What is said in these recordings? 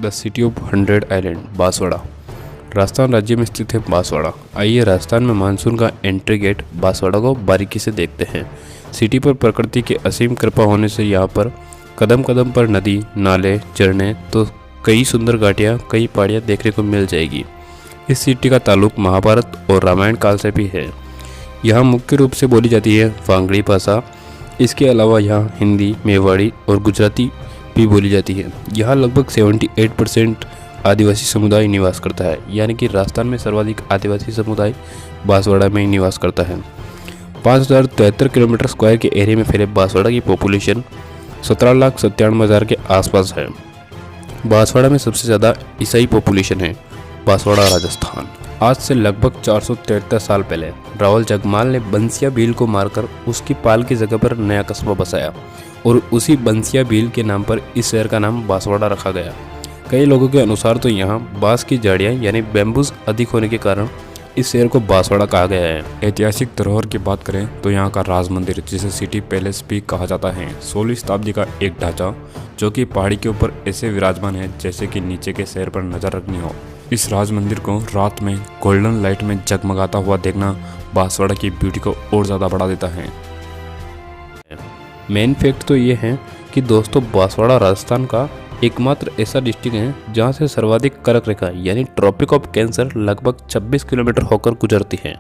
The city of 100 island Banswara. Rajasthan राज्य में स्थित है बांसवाड़ा। आइए राजस्थान में मानसून का एंट्री गेट बांसवाड़ा को बारीकी से देखते हैं। सिटी पर प्रकृति की असीम कृपा होने से यहाँ पर कदम कदम पर नदी, नाले, झरने तो कई सुंदर घाटियाँ, कई पहाड़ियाँ देखने को मिल जाएगी। इस सिटी का ताल्लुक महाभारत और रामायण काल से भी है। यहाँ मुख्य रूप से बोली जाती है वांगड़ी भाषा। इसके अलावा यहाँ हिंदी, मेवाड़ी और गुजराती भी बोली जाती है। यहाँ लगभग 78% आदिवासी समुदाय निवास करता है, यानी कि राजस्थान में सर्वाधिक आदिवासी समुदाय बांसवाड़ा में ही निवास करता है। 5073 किलोमीटर स्क्वायर के एरिया में फैले बांसवाड़ा की पॉपुलेशन 17,97,000 के आसपास है। बांसवाड़ा में सबसे ज़्यादा ईसाई पॉपुलेशन है। बांसवाड़ा राजस्थान। आज से लगभग 473 साल पहले रावल जगमाल ने बंसिया भील को मारकर उसकी पाल की जगह पर नया कस्बा बसाया और उसी बंसिया भील के नाम पर इस शहर का नाम बांसवाड़ा रखा गया। कई लोगों के अनुसार तो यहाँ बांस की झाड़ियाँ यानी बैम्बूज अधिक होने के कारण इस शहर को बांसवाड़ा कहा गया है। ऐतिहासिक धरोहर की बात करें तो यहाँ का राज मंदिर, जिसे सिटी पैलेस भी कहा जाता है, 16वीं शताब्दी का एक ढांचा जो कि पहाड़ी के ऊपर ऐसे विराजमान है जैसे कि नीचे के शहर पर नजर रखनी हो। इस राज मंदिर को रात में गोल्डन लाइट में जगमगाता हुआ देखना बांसवाड़ा की ब्यूटी को और ज़्यादा बढ़ा देता है। मेन फैक्ट तो ये है कि दोस्तों बांसवाड़ा राजस्थान का एकमात्र ऐसा डिस्ट्रिक्ट है जहाँ से सर्वाधिक कर्क रेखा यानी ट्रॉपिक ऑफ कैंसर लगभग 26 किलोमीटर होकर गुजरती है।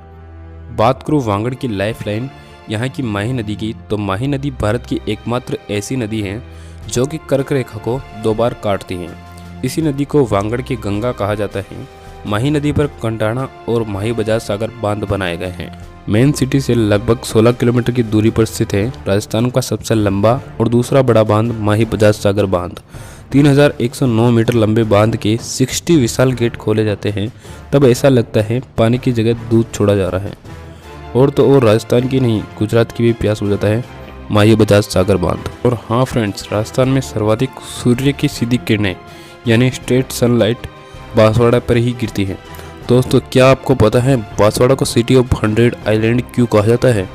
बात करूँ वांगड़ की लाइफ लाइन यहाँ की माही नदी की, तो माही नदी भारत की एकमात्र ऐसी नदी है जो कि कर्क रेखा को 2 बार काटती है। इसी नदी को वांगड़ की गंगा कहा जाता है। माही नदी पर कंटाणा और माही बजाज सागर बांध बनाए गए हैं। मेन सिटी से लगभग 16 किलोमीटर की दूरी पर स्थित है राजस्थान का सबसे लंबा और दूसरा बड़ा बांध माही बजाज सागर बांध। 3109 मीटर लंबे बांध के 60 विशाल गेट खोले जाते हैं, तब ऐसा लगता है पानी की जगह दूध छोड़ा जा रहा है। और तो और राजस्थान की नहीं, गुजरात की भी प्यास हो जाता है माही बजाज सागर बांध। और हाँ फ्रेंड्स, राजस्थान में सर्वाधिक सूर्य की सीधी किरणें यानी स्ट्रेट सनलाइट बांसवाड़ा पर ही गिरती है। दोस्तों, क्या आपको पता है बांसवाड़ा को सिटी ऑफ 100 आइलैंड क्यों कहा जाता है?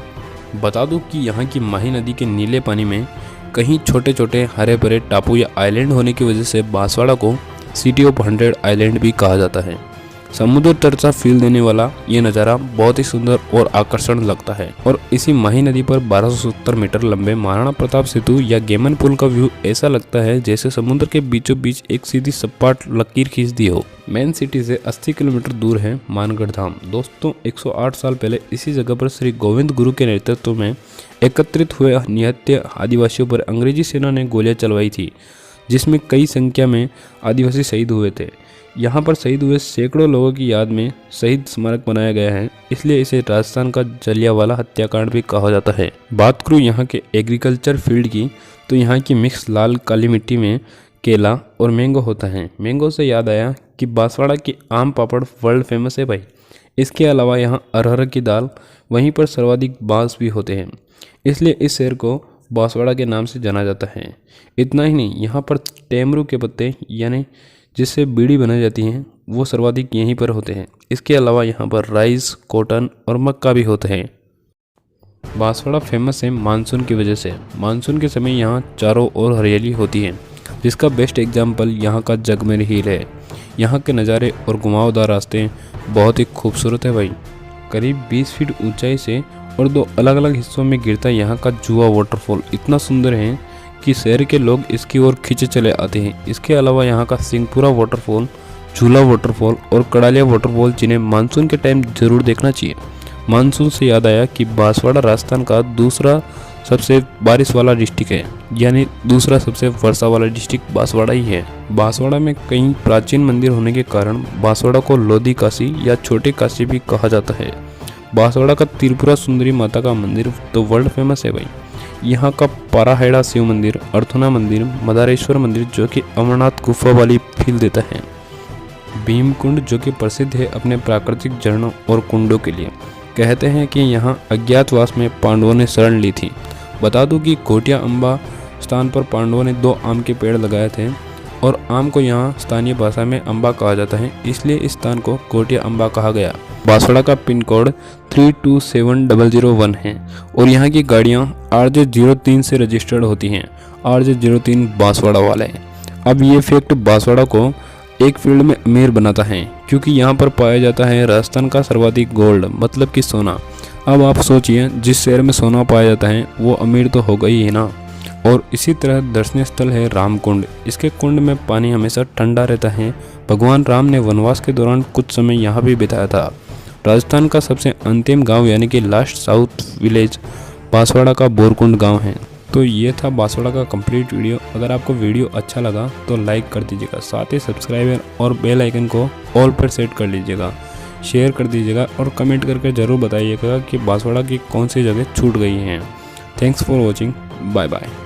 बता दूं कि यहाँ की माही नदी के नीले पानी में कहीं छोटे छोटे हरे भरे टापू या आइलैंड होने की वजह से बांसवाड़ा को सिटी ऑफ 100 आइलैंड भी कहा जाता है। समुद्र तट सा फील देने वाला ये नज़ारा बहुत ही सुंदर और आकर्षण लगता है। और इसी माही नदी पर 1270 मीटर लंबे महाराणा प्रताप सेतु या गेमन पुल का व्यू ऐसा लगता है जैसे समुद्र के बीचों बीच एक सीधी सपाट लकीर खींच दी हो। मेन सिटी से 80 किलोमीटर दूर है मानगढ़ धाम। दोस्तों, 108 साल पहले इसी जगह पर श्री गोविंद गुरु के नेतृत्व में एकत्रित हुए निहत्थे आदिवासियों पर अंग्रेजी सेना ने गोलियां चलवाई थी, जिसमें कई संख्या में आदिवासी शहीद हुए थे। यहाँ पर शहीद हुए सैकड़ों लोगों की याद में शहीद स्मारक बनाया गया है, इसलिए इसे राजस्थान का जलियांवाला हत्याकांड भी कहा जाता है। बात करूँ यहाँ के एग्रीकल्चर फील्ड की, तो यहाँ की मिक्स लाल काली मिट्टी में केला और मैंगो होता है। मैंगो से याद आया कि बांसवाड़ा की आम पापड़ वर्ल्ड फेमस है भाई। इसके अलावा यहाँ अरहर की दाल, वहीं पर सर्वाधिक बांस भी होते हैं, इसलिए इस शहर को बांसवाड़ा के नाम से जाना जाता है। इतना ही नहीं, यहाँ पर टेमरू के पत्ते यानी जिससे बीड़ी बनाई जाती हैं वो सर्वाधिक यहीं पर होते हैं। इसके अलावा यहाँ पर राइस, कॉटन और मक्का भी होते हैं। बांसवाड़ा फेमस है मानसून की वजह से। मानसून के समय यहाँ चारों ओर हरियाली होती है, जिसका बेस्ट एग्जाम्पल यहाँ का जगमेर हिल है। यहाँ के नज़ारे और घुमावदार रास्ते बहुत ही खूबसूरत है भाई। करीब 20 फीट ऊंचाई से और 2 अलग अलग हिस्सों में गिरता यहाँ का जुआ वाटरफॉल इतना सुंदर है कि शहर के लोग इसकी ओर खींचे चले आते हैं। इसके अलावा यहाँ का सिंहपुरा वाटरफॉल, झूला वाटरफॉल और कड़ालिया वाटरफॉल, जिन्हें मानसून के टाइम जरूर देखना चाहिए। मानसून से याद आया कि बांसवाड़ा राजस्थान का दूसरा सबसे बारिश वाला डिस्ट्रिक्ट है, यानी दूसरा सबसे वर्षा वाला डिस्ट्रिक्ट बांसवाड़ा ही है। बांसवाड़ा में कई प्राचीन मंदिर होने के कारण बांसवाड़ा को लोधी काशी या छोटे काशी भी कहा जाता है। बांसवाड़ा का त्रिपुरा सुंदरी माता का मंदिर तो वर्ल्ड फेमस है भाई। यहाँ का पाराहेड़ा शिव मंदिर, अर्थुना मंदिर, मदारेश्वर मंदिर जो कि अमरनाथ गुफा वाली फील देता है। भीमकुंड जो कि प्रसिद्ध है अपने प्राकृतिक झरनों और कुंडों के लिए। कहते हैं कि यहाँ अज्ञातवास में पांडवों ने शरण ली थी। बता दूं कि कोटिया अम्बा स्थान पर पांडवों ने 2 आम के पेड़ लगाए थे और आम को यहाँ स्थानीय भाषा में अम्बा कहा जाता है, इसलिए इस स्थान को कोटिया अम्बा कहा गया। बांसवाड़ा का पिन कोड 327001 है और यहाँ की गाड़ियाँ RJ03 से रजिस्टर्ड होती हैं। RJ03 बांसवाड़ा वाले। अब ये फैक्ट बांसवाड़ा को एक फील्ड में अमीर बनाता है, क्योंकि यहाँ पर पाया जाता है राजस्थान का सर्वाधिक गोल्ड मतलब कि सोना। अब आप सोचिए, जिस शहर में सोना पाया जाता है वो अमीर तो होगा ही है ना। और इसी तरह दर्शनीय स्थल है रामकुंड। इसके कुंड में पानी हमेशा ठंडा रहता है। भगवान राम ने वनवास के दौरान कुछ समय यहाँ भी बिताया था। राजस्थान का सबसे अंतिम गांव यानी कि लास्ट साउथ विलेज बांसवाड़ा का बोरकुंड गांव है। तो ये था बांसवाड़ा का कंप्लीट वीडियो। अगर आपको वीडियो अच्छा लगा तो लाइक कर दीजिएगा, साथ ही सब्सक्राइबर और बेल आइकन को ऑल पर सेट कर लीजिएगा, शेयर कर दीजिएगा और कमेंट करके ज़रूर बताइएगा कि बांसवाड़ा की कौन सी जगह छूट गई हैं। Thanks for watching, bye bye.